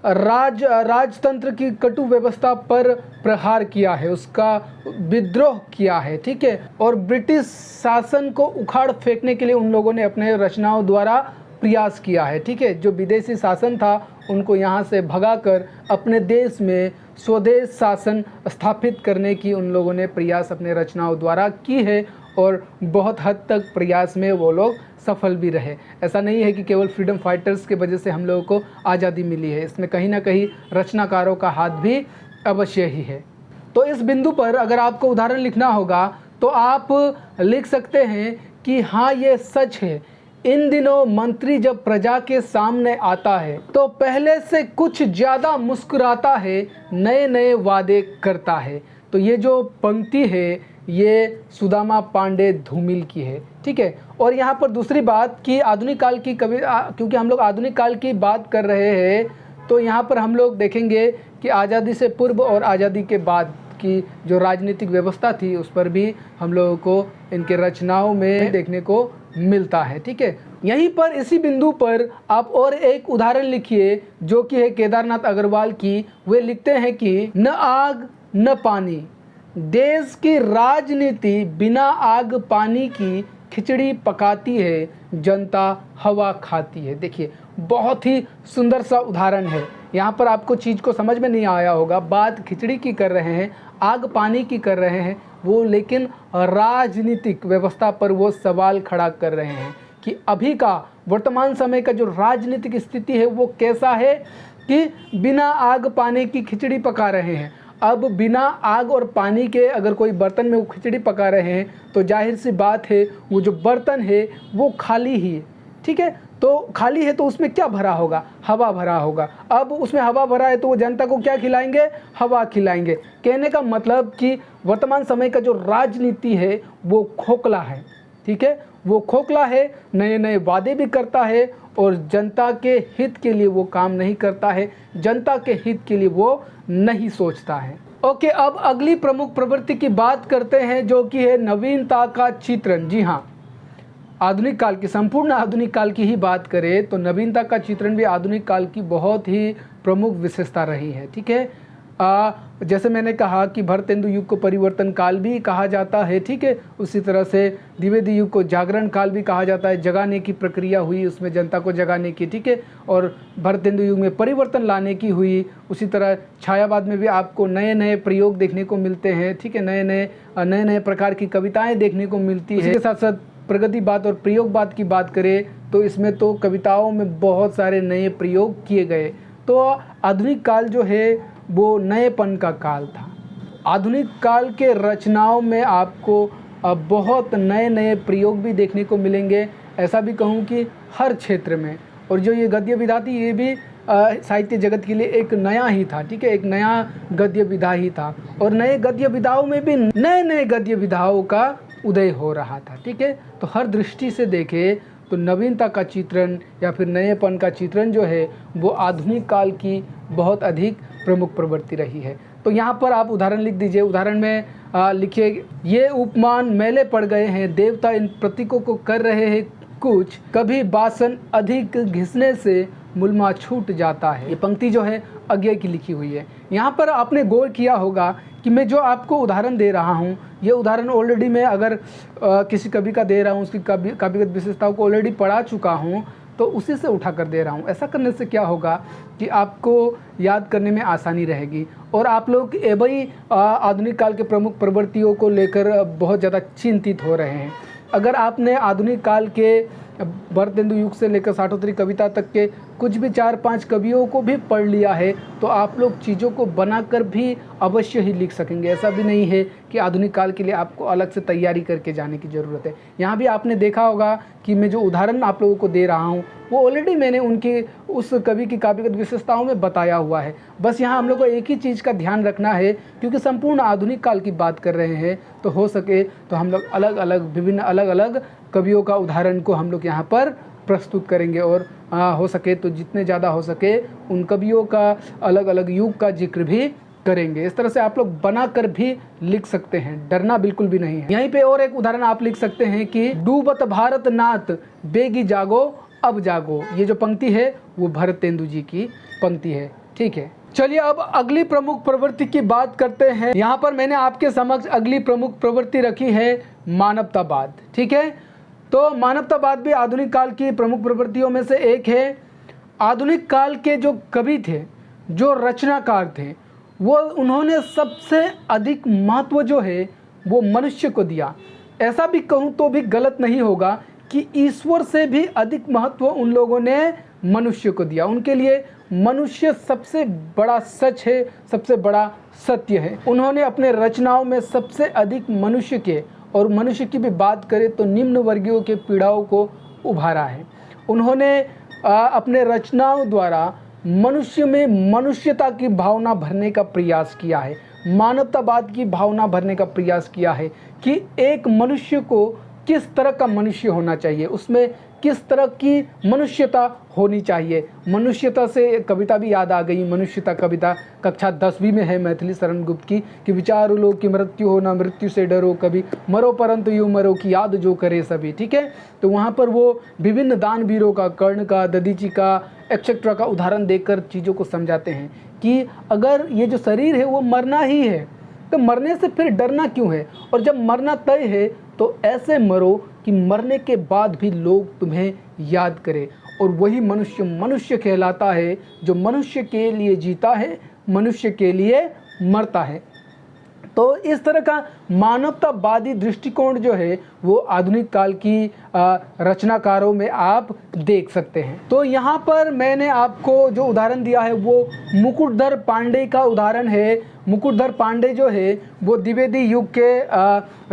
राजतंत्र की कटु व्यवस्था पर प्रहार किया है, उसका विद्रोह किया है, ठीक है। और ब्रिटिश शासन को उखाड़ फेंकने के लिए उन लोगों ने अपने रचनाओं द्वारा प्रयास किया है, ठीक है। जो विदेशी शासन था उनको यहाँ से भगाकर अपने देश में स्वदेश शासन स्थापित करने की उन लोगों ने प्रयास अपने रचनाओं द्वारा की है और बहुत हद तक प्रयास में वो लोग सफल भी रहे। ऐसा नहीं है कि केवल फ्रीडम फाइटर्स के वजह से हम लोगों को आज़ादी मिली है, इसमें कहीं ना कहीं रचनाकारों का हाथ भी अवश्य ही है। तो इस बिंदु पर अगर आपको उदाहरण लिखना होगा तो आप लिख सकते हैं कि हाँ ये सच है, इन दिनों मंत्री जब प्रजा के सामने आता है तो पहले से कुछ ज़्यादा मुस्कुराता है, नए नए वादे करता है। तो ये जो पंक्ति है ये सुदामा पांडे धूमिल की है, ठीक है। और यहाँ पर दूसरी बात कि आधुनिक काल की क्योंकि हम लोग आधुनिक काल की बात कर रहे हैं तो यहाँ पर हम लोग देखेंगे कि आज़ादी से पूर्व और आज़ादी के बाद की जो राजनीतिक व्यवस्था थी उस पर भी हम लोगों को इनके रचनाओं में देखने को मिलता है, ठीक है। यहीं पर इसी बिंदु पर आप और एक उदाहरण लिखिए जो कि है केदारनाथ अग्रवाल की। वे लिखते हैं कि न आग न पानी, देश की राजनीति बिना आग पानी की खिचड़ी पकाती है, जनता हवा खाती है। देखिए बहुत ही सुंदर सा उदाहरण है। यहाँ पर आपको चीज़ को समझ में नहीं आया होगा, बात खिचड़ी की कर रहे हैं, आग पानी की कर रहे हैं वो, लेकिन राजनीतिक व्यवस्था पर वो सवाल खड़ा कर रहे हैं कि अभी का वर्तमान समय का जो राजनीतिक स्थिति है वो कैसा है कि बिना आग पानी की खिचड़ी पका रहे हैं। अब बिना आग और पानी के अगर कोई बर्तन में वो खिचड़ी पका रहे हैं तो जाहिर सी बात है वो जो बर्तन है वो खाली ही है, ठीक है। तो खाली है तो उसमें क्या भरा होगा, हवा भरा होगा। अब उसमें हवा भरा है तो वो जनता को क्या खिलाएंगे, हवा खिलाएंगे। कहने का मतलब कि वर्तमान समय का जो राजनीति है वो खोखला है, ठीक है, वो खोखला है, नए नए वादे भी करता है और जनता के हित के लिए वो काम नहीं करता है, जनता के हित के लिए वो नहीं सोचता है। ओके, अब अगली प्रमुख प्रवृत्ति की बात करते हैं जो कि है नवीनता का चित्रण। जी हाँ, आधुनिक काल की, संपूर्ण आधुनिक काल की ही बात करें तो नवीनता का चित्रण भी आधुनिक काल की बहुत ही प्रमुख विशेषता रही है, ठीक है। जैसे मैंने कहा कि भरतेंदु युग को परिवर्तन काल भी कहा जाता है, ठीक है। उसी तरह से द्विवेदी युग को जागरण काल भी कहा जाता है, जगाने की प्रक्रिया हुई उसमें जनता को जगाने की, ठीक है। और भरतेंदु युग में परिवर्तन लाने की हुई। उसी तरह छायावाद में भी आपको नए नए प्रयोग देखने को मिलते हैं, ठीक है, नए नए प्रकार की कविताएँ देखने को मिलती है। इसके साथ साथ प्रगतिवाद और प्रयोगवाद की बात करें तो इसमें तो कविताओं में बहुत सारे नए प्रयोग किए गए। तो आधुनिक काल जो है वो नएपन का काल था। आधुनिक काल के रचनाओं में आपको बहुत नए नए प्रयोग भी देखने को मिलेंगे, ऐसा भी कहूँ कि हर क्षेत्र में। और जो ये गद्य विधा थी ये भी साहित्य जगत के लिए एक नया ही था, ठीक है, एक नया गद्य विधा ही था। और नए गद्य विधाओं में भी नए नए गद्य विधाओं का उदय हो रहा था, ठीक है। तो हर दृष्टि से देखें तो नवीनता का चित्रण या फिर नएपन का चित्रण जो है वो आधुनिक काल की बहुत अधिक प्रमुख प्रवृत्ति रही है। तो यहाँ पर आप उदाहरण लिख दीजिए। उदाहरण में लिखिए, ये उपमान मैले पड़ गए हैं, देवता इन प्रतीकों को कर रहे हैं कुछ, कभी बासन अधिक घिसने से मुलमा छूट जाता है। ये पंक्ति जो है अज्ञे की लिखी हुई है। यहाँ पर आपने गौर किया होगा कि मैं जो आपको उदाहरण दे रहा हूँ ये उदाहरण ऑलरेडी मैं अगर किसी कवि का दे रहा हूँ, उसकी काव्यगत विशेषताओं को ऑलरेडी पढ़ा चुका हूँ तो उसी से उठा कर दे रहा हूँ। ऐसा करने से क्या होगा कि आपको याद करने में आसानी रहेगी और आप लोग एवं आधुनिक काल के प्रमुख प्रवृत्तियों को लेकर बहुत ज़्यादा चिंतित हो रहे हैं। अगर आपने आधुनिक काल के भरतेंदु युग से लेकर साठोत्तरी कविता तक के कुछ भी 4-5 कवियों को भी पढ़ लिया है तो आप लोग चीज़ों को बनाकर भी अवश्य ही लिख सकेंगे। ऐसा भी नहीं है कि आधुनिक काल के लिए आपको अलग से तैयारी करके जाने की ज़रूरत है। यहाँ भी आपने देखा होगा कि मैं जो उदाहरण आप लोगों को दे रहा हूँ वो ऑलरेडी मैंने उनकी उस कवि की काव्यगत विशेषताओं में बताया हुआ है। बस यहाँ हम लोग को एक ही चीज़ का ध्यान रखना है, क्योंकि संपूर्ण आधुनिक काल की बात कर रहे हैं तो हो सके तो हम लोग विभिन्न अलग अलग कवियों का उदाहरण को हम लोग यहाँ पर प्रस्तुत करेंगे और हो सके तो जितने ज़्यादा हो सके उन कवियों का अलग अलग युग का जिक्र भी करेंगे। इस तरह से आप लोग बनाकर भी लिख सकते हैं, डरना बिल्कुल भी नहीं है। यहीं पे और एक उदाहरण आप लिख सकते हैं कि डूबत भारत नाथ बेगी जागो अब जागो। ये जो पंक्ति है वो भरतेंदु जी की पंक्ति है, ठीक है, चलिए अब अगली प्रमुख प्रवृत्ति की बात करते हैं। यहाँ पर मैंने आपके समक्ष अगली प्रमुख प्रवृत्ति रखी है मानवतावाद। ठीक है, तो मानवतावाद भी आधुनिक काल की प्रमुख प्रवृत्तियों में से एक है। आधुनिक काल के जो कवि थे, जो रचनाकार थे, वो उन्होंने सबसे अधिक महत्व जो है वो मनुष्य को दिया। ऐसा भी कहूँ तो भी गलत नहीं होगा कि ईश्वर से भी अधिक महत्व उन लोगों ने मनुष्य को दिया। उनके लिए मनुष्य सबसे बड़ा सच है, सबसे बड़ा सत्य है। उन्होंने अपने रचनाओं में सबसे अधिक मनुष्य के, और मनुष्य की भी बात करें तो निम्न वर्गीयों के पीड़ाओं को उभारा है। उन्होंने अपने रचनाओं द्वारा मनुष्य में मनुष्यता की भावना भरने का प्रयास किया है, मानवतावाद की भावना भरने का प्रयास किया है कि एक मनुष्य को किस तरह का मनुष्य होना चाहिए, उसमें किस तरह की मनुष्यता होनी चाहिए। मनुष्यता से कविता भी याद आ गई। मनुष्यता कविता कक्षा 10वीं में है मैथिली शरण गुप्त की, कि विचार लो कि मृत्यु हो ना मृत्यु से डरो कभी, मरो परंतु यूँ मरो कि याद जो करे सभी। ठीक है, तो वहाँ पर वो विभिन्न दानवीरों का, कर्ण का, दधीचि का, एक्सेट्रा का उदाहरण देकर चीज़ों को समझाते हैं कि अगर ये जो शरीर है वो मरना ही है तो मरने से फिर डरना क्यों है, और जब मरना तय है तो ऐसे मरो कि मरने के बाद भी लोग तुम्हें याद करें। और वही मनुष्य मनुष्य कहलाता है जो मनुष्य के लिए जीता है, मनुष्य के लिए मरता है। तो इस तरह का मानवतावादी दृष्टिकोण जो है वो आधुनिक काल की रचनाकारों में आप देख सकते हैं। तो यहाँ पर मैंने आपको जो उदाहरण दिया है वो मुकुटधर पांडे का उदाहरण है। मुकुटधर पांडे जो है वो द्विवेदी युग के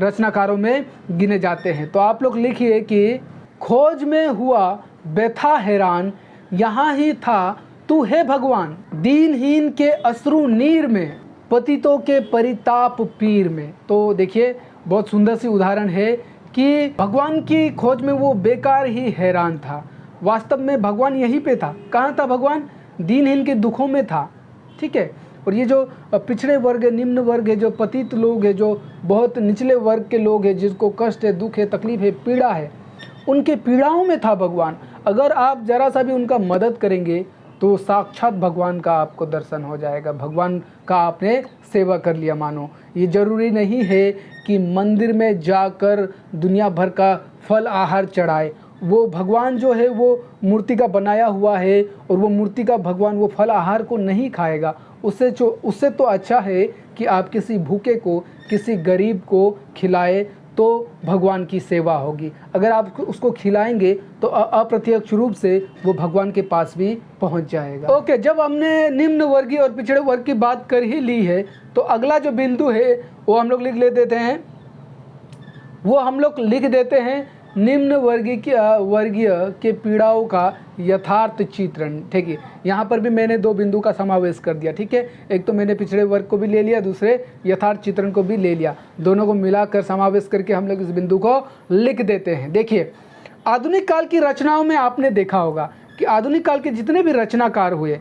रचनाकारों में गिने जाते हैं। तो आप लोग लिखिए कि खोज में हुआ व्यथा हैरान, यहाँ ही था तू है भगवान, दीनहीन के अश्रु नीर में, पतितों के परिताप पीर में। तो देखिए बहुत सुंदर सी उदाहरण है कि भगवान की खोज में वो बेकार ही हैरान था। वास्तव में भगवान यहीं पे था। कहाँ था भगवान? दीनहीन के दुखों में था। ठीक है, और ये जो पिछड़े वर्ग है, निम्न वर्ग है, जो पतित लोग है, जो बहुत निचले वर्ग के लोग हैं, जिसको कष्ट है, दुख है, तकलीफ है, पीड़ा है, उनके पीड़ाओं में था भगवान। अगर आप जरा सा भी उनका मदद करेंगे तो साक्षात भगवान का आपको दर्शन हो जाएगा, भगवान का आपने सेवा कर लिया मानो। ये ज़रूरी नहीं है कि मंदिर में जाकर दुनिया भर का फल आहार चढ़ाए। वो भगवान जो है वो मूर्ति का बनाया हुआ है, और वो मूर्ति का भगवान वो फल आहार को नहीं खाएगा। उससे तो अच्छा है कि आप किसी भूखे को, किसी गरीब को खिलाए तो भगवान की सेवा होगी। अगर आप उसको खिलाएंगे तो अप्रत्यक्ष रूप से वो भगवान के पास भी पहुंच जाएगा। ओके, जब हमने निम्न वर्गीय और पिछड़े वर्ग की बात कर ही ली है तो अगला जो बिंदु है वो हम लोग लिख देते हैं निम्न वर्गीय के पीड़ाओं का यथार्थ चित्रण। ठीक है, यहाँ पर भी मैंने दो बिंदु का समावेश कर दिया। ठीक है, एक तो मैंने पिछड़े वर्ग को भी ले लिया, दूसरे यथार्थ चित्रण को भी ले लिया। दोनों को मिलाकर समावेश करके हम लोग इस बिंदु को लिख देते हैं। देखिए, आधुनिक काल की रचनाओं में आपने देखा होगा कि आधुनिक काल के जितने भी रचनाकार हुए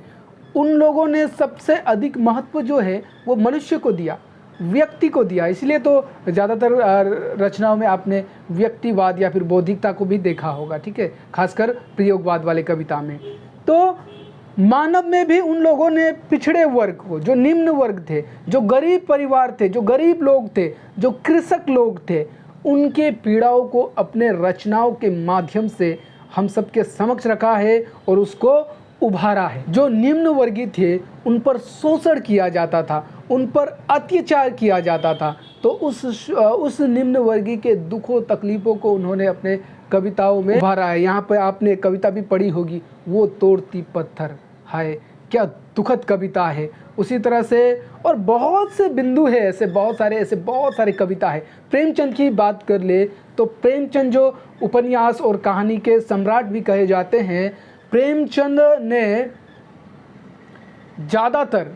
उन लोगों ने सबसे अधिक महत्व जो है वो मनुष्य को दिया, व्यक्ति को दिया। इसलिए तो ज़्यादातर रचनाओं में आपने व्यक्तिवाद या फिर बौद्धिकता को भी देखा होगा। ठीक है, खासकर प्रयोगवाद वाले कविता में। तो मानव में भी उन लोगों ने पिछड़े वर्ग को, जो निम्न वर्ग थे, जो गरीब परिवार थे, जो गरीब लोग थे, जो कृषक लोग थे, उनके पीड़ाओं को अपने रचनाओं के माध्यम से हम सबके समक्ष रखा है और उसको उभारा है। जो निम्न वर्गीय थे उन पर शोषण किया जाता था, उन पर अत्याचार किया जाता था, तो उस निम्न वर्गीय के दुखों तकलीफ़ों को उन्होंने अपने कविताओं में उभारा है। यहाँ पर आपने कविता भी पढ़ी होगी, वो तोड़ती पत्थर, हाय क्या दुखद कविता है। उसी तरह से और बहुत से बिंदु है, ऐसे बहुत सारे कविता है। प्रेमचंद की बात कर ले तो प्रेमचंद जो उपन्यास और कहानी के सम्राट भी कहे जाते हैं, प्रेमचंद ने ज़्यादातर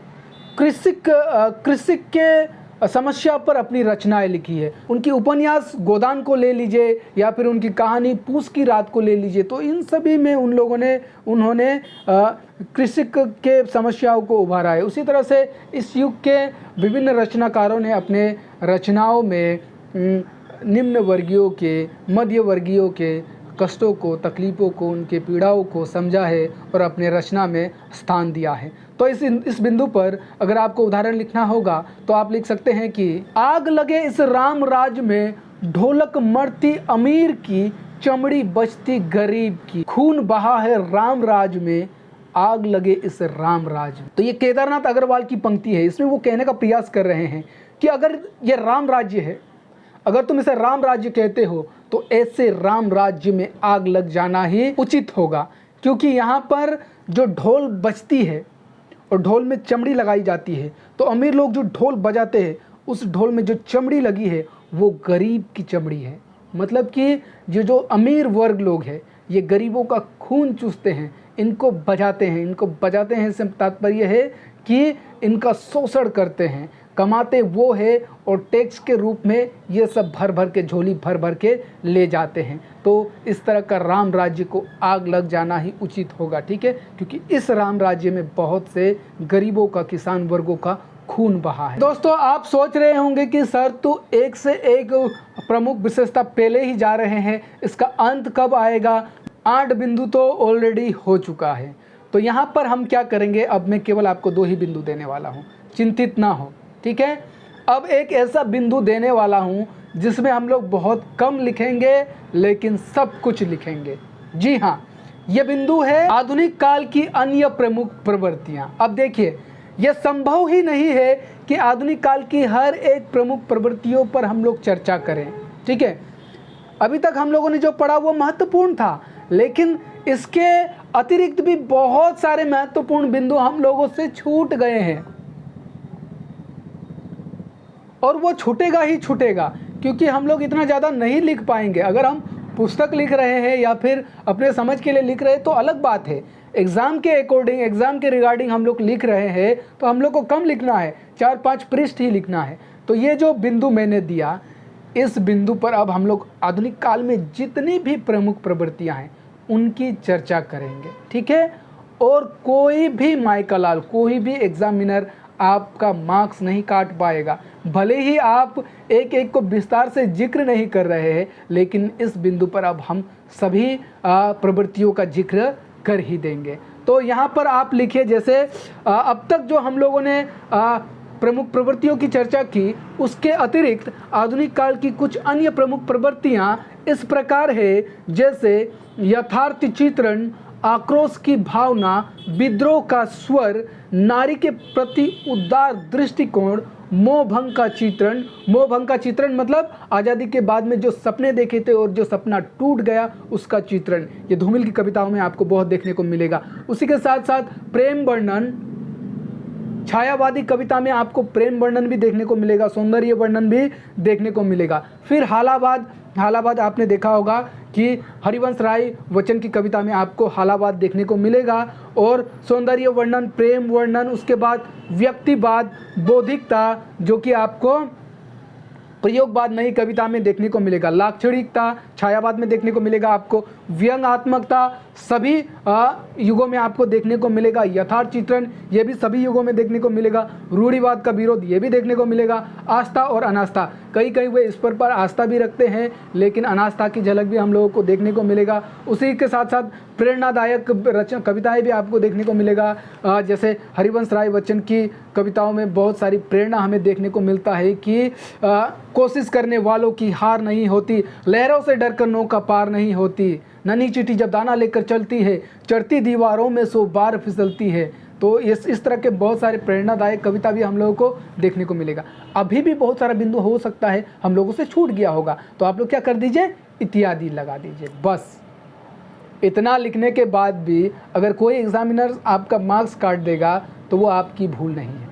कृषिक के समस्या पर अपनी रचनाएं लिखी है। उनकी उपन्यास गोदान को ले लीजिए या फिर उनकी कहानी पूस की रात को ले लीजिए, तो इन सभी में उन्होंने कृषिक के समस्याओं को उभारा है। उसी तरह से इस युग के विभिन्न रचनाकारों ने अपने रचनाओं में निम्न वर्गीयों के, मध्य वर्गीयों के, कष्टों को, तकलीफ़ों को, उनके पीड़ाओं को समझा है और अपने रचना में स्थान दिया है। तो इस बिंदु पर अगर आपको उदाहरण लिखना होगा तो आप लिख सकते हैं कि आग लगे इस राम राज में, ढोलक मरती अमीर की, चमड़ी बचती गरीब की, खून बहा है राम राज में, आग लगे इस राम राज में। तो ये केदारनाथ अग्रवाल की पंक्ति है। इसमें वो कहने का प्रयास कर रहे हैं कि अगर ये राम राज्य है, अगर तुम इसे राम राज्य कहते हो तो ऐसे राम राज्य में आग लग जाना ही उचित होगा, क्योंकि यहाँ पर जो ढोल बजती है और ढोल में चमड़ी लगाई जाती है, तो अमीर लोग जो ढोल बजाते हैं उस ढोल में जो चमड़ी लगी है वो गरीब की चमड़ी है। मतलब कि जो अमीर वर्ग लोग हैं ये गरीबों का खून चूसते हैं, इनको बजाते हैं। इससे तात्पर्य है कि इनका शोषण करते हैं, कमाते वो है और टैक्स के रूप में ये सब भर भर के, झोली भर भर के ले जाते हैं। तो इस तरह का राम राज्य को आग लग जाना ही उचित होगा, ठीक है, क्योंकि इस राम राज्य में बहुत से गरीबों का, किसान वर्गों का खून बहा है। दोस्तों, आप सोच रहे होंगे कि सर तो एक से एक प्रमुख विशेषता पहले ही जा रहे हैं, इसका अंत कब आएगा? 8 बिंदु तो ऑलरेडी हो चुका है। तो यहाँ पर हम क्या करेंगे, अब मैं केवल आपको 2 ही बिंदु देने वाला हूँ, चिंतित ना हो, ठीक है। अब एक ऐसा बिंदु देने वाला हूँ जिसमें हम लोग बहुत कम लिखेंगे लेकिन सब कुछ लिखेंगे। जी हाँ, ये बिंदु है आधुनिक काल की अन्य प्रमुख प्रवृत्तियाँ। अब देखिए, यह संभव ही नहीं है कि आधुनिक काल की हर एक प्रमुख प्रवृत्तियों पर हम लोग चर्चा करें, ठीक है। अभी तक हम लोगों ने जो पढ़ा वो महत्वपूर्ण था, लेकिन इसके अतिरिक्त भी बहुत सारे महत्वपूर्ण बिंदु हम लोगों से छूट गए हैं और वो छूटेगा ही छूटेगा, क्योंकि हम लोग इतना ज़्यादा नहीं लिख पाएंगे। अगर हम पुस्तक लिख रहे हैं या फिर अपने समझ के लिए लिख रहे हैं तो अलग बात है। एग्ज़ाम के अकॉर्डिंग, एग्ज़ाम के रिगार्डिंग हम लोग लिख रहे हैं तो हम लोग को कम लिखना है, 4-5 पृष्ठ ही लिखना है। तो ये जो बिंदु मैंने दिया, इस बिंदु पर अब हम लोग आधुनिक काल में जितनी भी प्रमुख प्रवृत्तियाँ हैं उनकी चर्चा करेंगे, ठीक है। और कोई भी माइकलाल, कोई भी एग्जामिनर आपका मार्क्स नहीं काट पाएगा, भले ही आप एक एक को विस्तार से जिक्र नहीं कर रहे हैं, लेकिन इस बिंदु पर अब हम सभी प्रवृत्तियों का जिक्र कर ही देंगे। तो यहाँ पर आप लिखिए, जैसे अब तक जो हम लोगों ने प्रमुख प्रवृत्तियों की चर्चा की, उसके अतिरिक्त आधुनिक काल की कुछ अन्य प्रमुख प्रवृत्तियाँ इस प्रकार है, जैसे यथार्थ चित्रण, आक्रोश की भावना, विद्रोह का स्वर, नारी के प्रति उदार दृष्टिकोण, मोहभंग का चित्रण। मोहभंग का चित्रण मतलब आज़ादी के बाद में जो सपने देखे थे और जो सपना टूट गया उसका चित्रण, ये धूमिल की कविताओं में आपको बहुत देखने को मिलेगा। उसी के साथ साथ प्रेम वर्णन, छायावादी कविता में आपको प्रेम वर्णन भी देखने को मिलेगा, सौंदर्य वर्णन भी देखने को मिलेगा। फिर हालावाद आपने देखा होगा कि हरिवंश राय बच्चन की कविता में आपको हालावाद देखने को मिलेगा, और सौंदर्य वर्णन, प्रेम वर्णन, उसके बाद व्यक्तिवाद, बौद्धिकता, जो कि आपको प्रयोगवाद नई कविता में देखने को मिलेगा, लाक्षणिकता छायावाद में देखने को मिलेगा आपको, व्यंग्यात्मकता सभी युगों में आपको देखने को मिलेगा, यथार्थ चित्रण ये भी सभी युगों में देखने को मिलेगा, रूढ़िवाद का विरोध ये भी देखने को मिलेगा, आस्था और अनास्था, कई वे ईश्वर पर आस्था भी रखते हैं लेकिन अनास्था की झलक भी हम लोगों को देखने को मिलेगा। उसी के साथ साथ प्रेरणादायक रचना कविताएं भी आपको देखने को मिलेगा, जैसे हरिवंश राय बच्चन की कविताओं में बहुत सारी प्रेरणा हमें देखने को मिलता है कि कोशिश करने वालों की हार नहीं होती, लहरों से डरकर नौका पार नहीं होती, नन्ही चिट्ठी जब दाना लेकर चलती है, चढ़ती दीवारों में 100 बार फिसलती है। तो इस तरह के बहुत सारे प्रेरणादायक कविता भी हम लोगों को देखने को मिलेगा। अभी भी बहुत सारा बिंदु हो सकता है हम लोगों से छूट गया होगा, तो आप लोग क्या कर दीजिए, इत्यादि लगा दीजिए। बस इतना लिखने के बाद भी अगर कोई एग्जामिनर आपका मार्क्स काट देगा तो वो आपकी भूल नहीं है,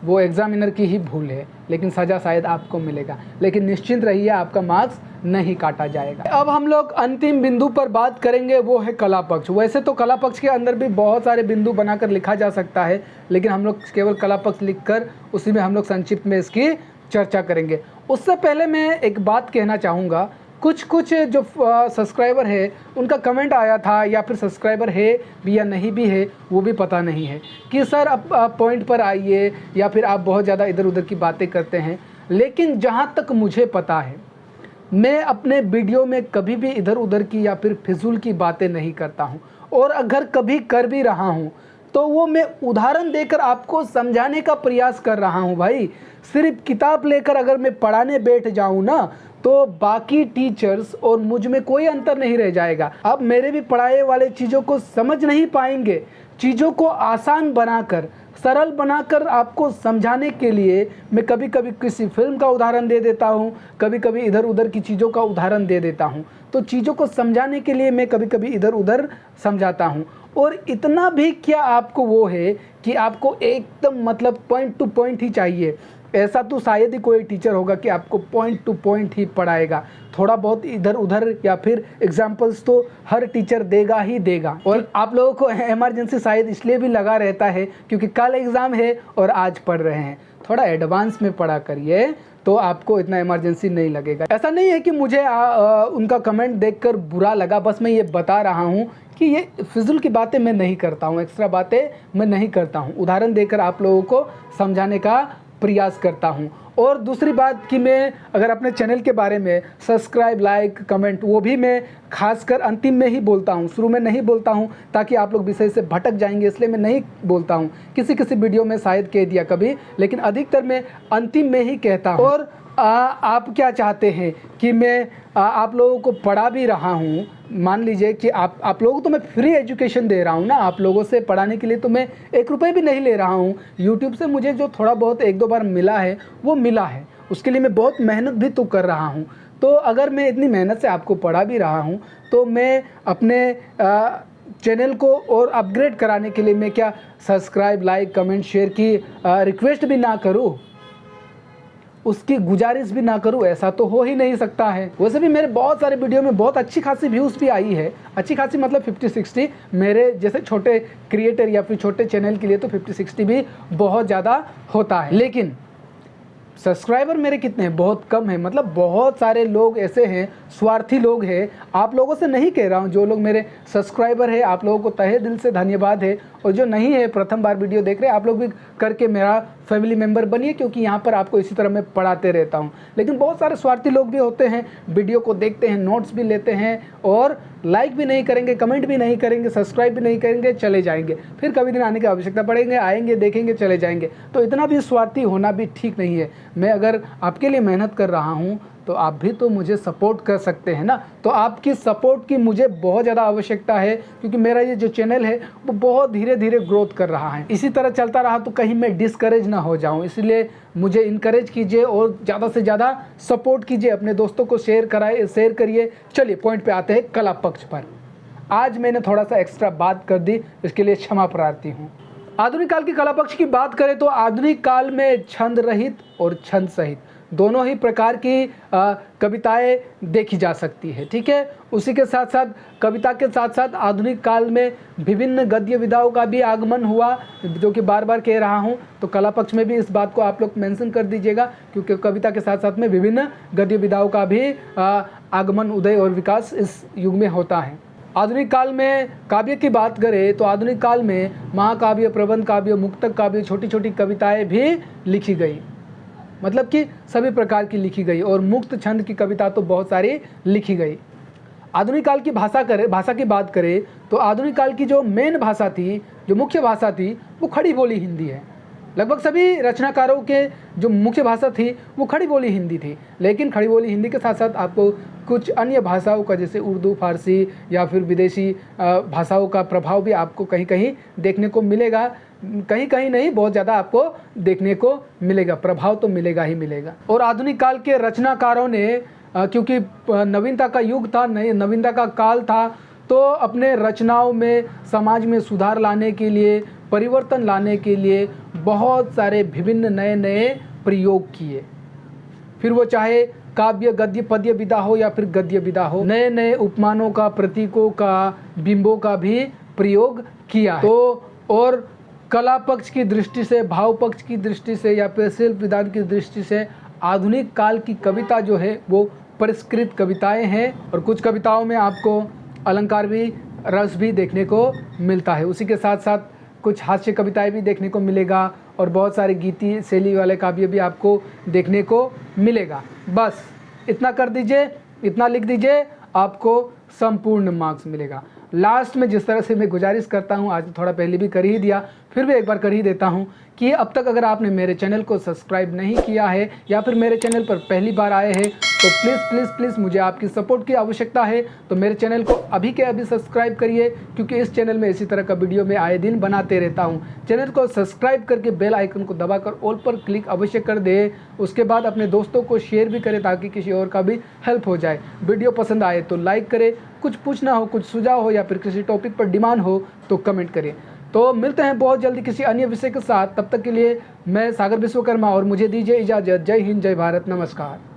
वो एग्जामिनर की ही भूल है, लेकिन सज़ा शायद आपको मिलेगा, लेकिन निश्चिंत रहिए आपका मार्क्स नहीं काटा जाएगा। अब हम लोग अंतिम बिंदु पर बात करेंगे, वो है कला पक्ष। वैसे तो कला पक्ष के अंदर भी बहुत सारे बिंदु बनाकर लिखा जा सकता है, लेकिन हम लोग केवल कला पक्ष लिखकर उसी में हम लोग संक्षिप्त में इसकी चर्चा करेंगे। उससे पहले मैं एक बात कहना चाहूँगा, कुछ जो सब्सक्राइबर है उनका कमेंट आया था, या फिर सब्सक्राइबर है भी या नहीं भी है वो भी पता नहीं है, कि सर आप पॉइंट पर आइए, या फिर आप बहुत ज़्यादा इधर उधर की बातें करते हैं। लेकिन जहाँ तक मुझे पता है मैं अपने वीडियो में कभी भी इधर उधर की या फिर फिजूल की बातें नहीं करता हूँ, और अगर कभी कर भी रहा हूँ तो वो मैं उदाहरण देकर आपको समझाने का प्रयास कर रहा हूँ भाई। सिर्फ किताब लेकर अगर मैं पढ़ाने बैठ जाऊँ ना तो बाकी टीचर्स और मुझ में कोई अंतर नहीं रह जाएगा। अब मेरे भी पढ़ाए वाले चीज़ों को समझ नहीं पाएंगे। चीज़ों को आसान बनाकर, सरल बनाकर आपको समझाने के लिए मैं कभी कभी किसी फिल्म का उदाहरण दे देता हूँ, कभी कभी इधर उधर की चीज़ों का उदाहरण दे देता हूँ। तो चीज़ों को समझाने के लिए मैं कभी कभी इधर उधर समझाता हूँ। और इतना भी क्या आपको वो है कि आपको एकदम मतलब पॉइंट टू पॉइंट ही चाहिए? ऐसा तो शायद ही कोई टीचर होगा कि आपको पॉइंट टू पॉइंट ही पढ़ाएगा। थोड़ा बहुत इधर उधर या फिर एग्जाम्पल्स तो हर टीचर देगा ही देगा। और आप लोगों को इमरजेंसी शायद इसलिए भी लगा रहता है क्योंकि कल एग्ज़ाम है और आज पढ़ रहे हैं। थोड़ा एडवांस में पढ़ा करिए तो आपको इतना इमरजेंसी नहीं लगेगा। ऐसा नहीं है कि मुझे उनका कमेंट देखकर बुरा लगा, बस मैं ये बता रहा हूँ कि ये फिजूल की बातें मैं नहीं करता हूँ, एक्स्ट्रा बातें मैं नहीं करता हूँ। उदाहरण देकर आप लोगों को समझाने का प्रयास करता हूँ। और दूसरी बात कि मैं अगर अपने चैनल के बारे में सब्सक्राइब, लाइक, कमेंट, वो भी मैं खासकर अंतिम में ही बोलता हूँ, शुरू में नहीं बोलता हूँ ताकि आप लोग विषय से भटक जाएंगे, इसलिए मैं नहीं बोलता हूँ। किसी किसी वीडियो में शायद कह दिया कभी, लेकिन अधिकतर मैं अंतिम में ही कहता हूँ। और आप क्या चाहते हैं कि मैं आप लोगों को पढ़ा भी रहा हूँ, मान लीजिए कि आप लोगों को तो मैं फ्री एजुकेशन दे रहा हूँ ना, आप लोगों से पढ़ाने के लिए तो मैं 1 रुपये भी नहीं ले रहा हूँ। यूट्यूब से मुझे जो थोड़ा बहुत 1-2 बार मिला है वो मिला है, उसके लिए मैं बहुत मेहनत भी तो कर रहा हूँ। तो अगर मैं इतनी मेहनत से आपको पढ़ा भी रहा हूँ तो मैं अपने चैनल को और अपग्रेड कराने के लिए मैं क्या सब्सक्राइब, लाइक, कमेंट, शेयर की रिक्वेस्ट भी ना करूँ, उसकी गुजारिश भी ना करूं? ऐसा तो हो ही नहीं सकता है। वैसे भी मेरे बहुत सारे वीडियो में बहुत अच्छी खासी व्यूज़ भी आई है। अच्छी खासी मतलब 50-60। मेरे जैसे छोटे क्रिएटर या फिर छोटे चैनल के लिए तो 50-60 भी बहुत ज़्यादा होता है। लेकिन सब्सक्राइबर मेरे कितने हैं? बहुत कम है। मतलब बहुत सारे लोग ऐसे हैं, स्वार्थी लोग हैं। आप लोगों से नहीं कह रहा हूँ, जो लोग मेरे सब्सक्राइबर हैं आप लोगों को तहे दिल से धन्यवाद है। और जो नहीं है, प्रथम बार वीडियो देख रहे हैं, आप लोग भी करके मेरा फैमिली मेम्बर बनिए, क्योंकि यहाँ पर आपको इसी तरह मैं पढ़ाते रहता हूँ। लेकिन बहुत सारे स्वार्थी लोग भी होते हैं, वीडियो को देखते हैं, नोट्स भी लेते हैं और लाइक भी नहीं करेंगे, कमेंट भी नहीं करेंगे, सब्सक्राइब भी नहीं करेंगे, चले जाएंगे। फिर कभी दिन आने की आवश्यकता पड़ेंगे, आएंगे, देखेंगे, चले जाएंगे। तो इतना भी स्वार्थी होना भी ठीक नहीं है। मैं अगर आपके लिए मेहनत कर रहा हूँ तो आप भी तो मुझे सपोर्ट कर सकते हैं ना। तो आपकी सपोर्ट की मुझे बहुत ज़्यादा आवश्यकता है, क्योंकि मेरा ये जो चैनल है वो बहुत धीरे धीरे ग्रोथ कर रहा है। इसी तरह चलता रहा तो कहीं मैं डिस्करेज ना हो जाऊं, इसलिए मुझे इनकरेज कीजिए और ज़्यादा से ज़्यादा सपोर्ट कीजिए, अपने दोस्तों को शेयर करिए। चलिए पॉइंट पे आते हैं, कला पक्ष पर। आज मैंने थोड़ा सा एक्स्ट्रा बात कर दी, इसके लिए क्षमा प्रार्थी हूँ। आधुनिक काल की कला पक्ष की बात करें तो आधुनिक काल में छंद रहित और छंद सहित दोनों ही प्रकार की कविताएं देखी जा सकती है। ठीक है, उसी के साथ साथ कविता के साथ साथ आधुनिक काल में विभिन्न गद्य विधाओं का भी आगमन हुआ, जो कि बार बार कह रहा हूं। तो कला पक्ष में भी इस बात को आप लोग मेंशन कर दीजिएगा, क्योंकि कविता के साथ साथ में विभिन्न गद्य विधाओं का भी आगमन, उदय और विकास इस युग में होता है। आधुनिक काल में काव्य की बात करें तो आधुनिक काल में महाकाव्य, प्रबंध काव्य, मुक्तक काव्य, छोटी छोटी कविताएँ भी लिखी गई, मतलब कि सभी प्रकार की लिखी गई। और मुक्त छंद की कविता तो बहुत सारी लिखी गई। आधुनिक काल की भाषा की बात करें तो आधुनिक काल की जो मेन भाषा थी, जो मुख्य भाषा थी, वो खड़ी बोली हिंदी है। लगभग सभी रचनाकारों के जो मुख्य भाषा थी वो खड़ी बोली हिंदी थी। लेकिन खड़ी बोली हिंदी के साथ साथ आपको कुछ अन्य भाषाओं का, जैसे उर्दू, फारसी या फिर विदेशी भाषाओं का प्रभाव भी आपको कहीं कहीं देखने को मिलेगा। कहीं कहीं नहीं, बहुत ज़्यादा आपको देखने को मिलेगा, प्रभाव तो मिलेगा ही मिलेगा। और आधुनिक काल के रचनाकारों ने, क्योंकि नवीनता का युग था, नवीनता का काल था, तो अपने रचनाओं में समाज में सुधार लाने के लिए, परिवर्तन लाने के लिए बहुत सारे विभिन्न नए नए प्रयोग किए। फिर वो चाहे काव्य, गद्य, पद्य विधा हो या फिर गद्य विधा हो, नए नए उपमानों का, प्रतीकों का, बिंबों का भी प्रयोग किया है। तो और कला पक्ष की दृष्टि से, भाव पक्ष की दृष्टि से या फिर शिल्प विधान की दृष्टि से आधुनिक काल की कविता जो है वो परिष्कृत कविताएं हैं। और कुछ कविताओं में आपको अलंकार भी, रस भी देखने को मिलता है। उसी के साथ साथ कुछ हास्य कविताएं भी देखने को मिलेगा और बहुत सारे गीति शैली वाले काव्य भी आपको देखने को मिलेगा। बस इतना कर दीजिए, इतना लिख दीजिए, आपको संपूर्ण मार्क्स मिलेगा। लास्ट में जिस तरह से मैं गुजारिश करता हूं, आज थोड़ा पहले भी कर ही दिया, फिर भी एक बार कर ही देता हूं कि अब तक अगर आपने मेरे चैनल को सब्सक्राइब नहीं किया है या फिर मेरे चैनल पर पहली बार आए हैं तो प्लीज़ प्लीज़ प्लीज़ मुझे आपकी सपोर्ट की आवश्यकता है। तो मेरे चैनल को अभी के अभी सब्सक्राइब करिए, क्योंकि इस चैनल में इसी तरह का वीडियो मैं आए दिन बनाते रहता हूं। चैनल को सब्सक्राइब करके बेल आइकन को दबाकर ऑल पर क्लिक अवश्य कर दे। उसके बाद अपने दोस्तों को शेयर भी करें ताकि किसी और का भी हेल्प हो जाए। वीडियो पसंद आए तो लाइक करें, कुछ पूछना हो, कुछ सुझाव हो या फिर किसी टॉपिक पर डिमांड हो तो कमेंट करें। तो मिलते हैं बहुत जल्दी किसी अन्य विषय के साथ। तब तक के लिए मैं सागर विश्वकर्मा और मुझे दीजिए इजाज़त। जय हिंद, जय भारत, नमस्कार।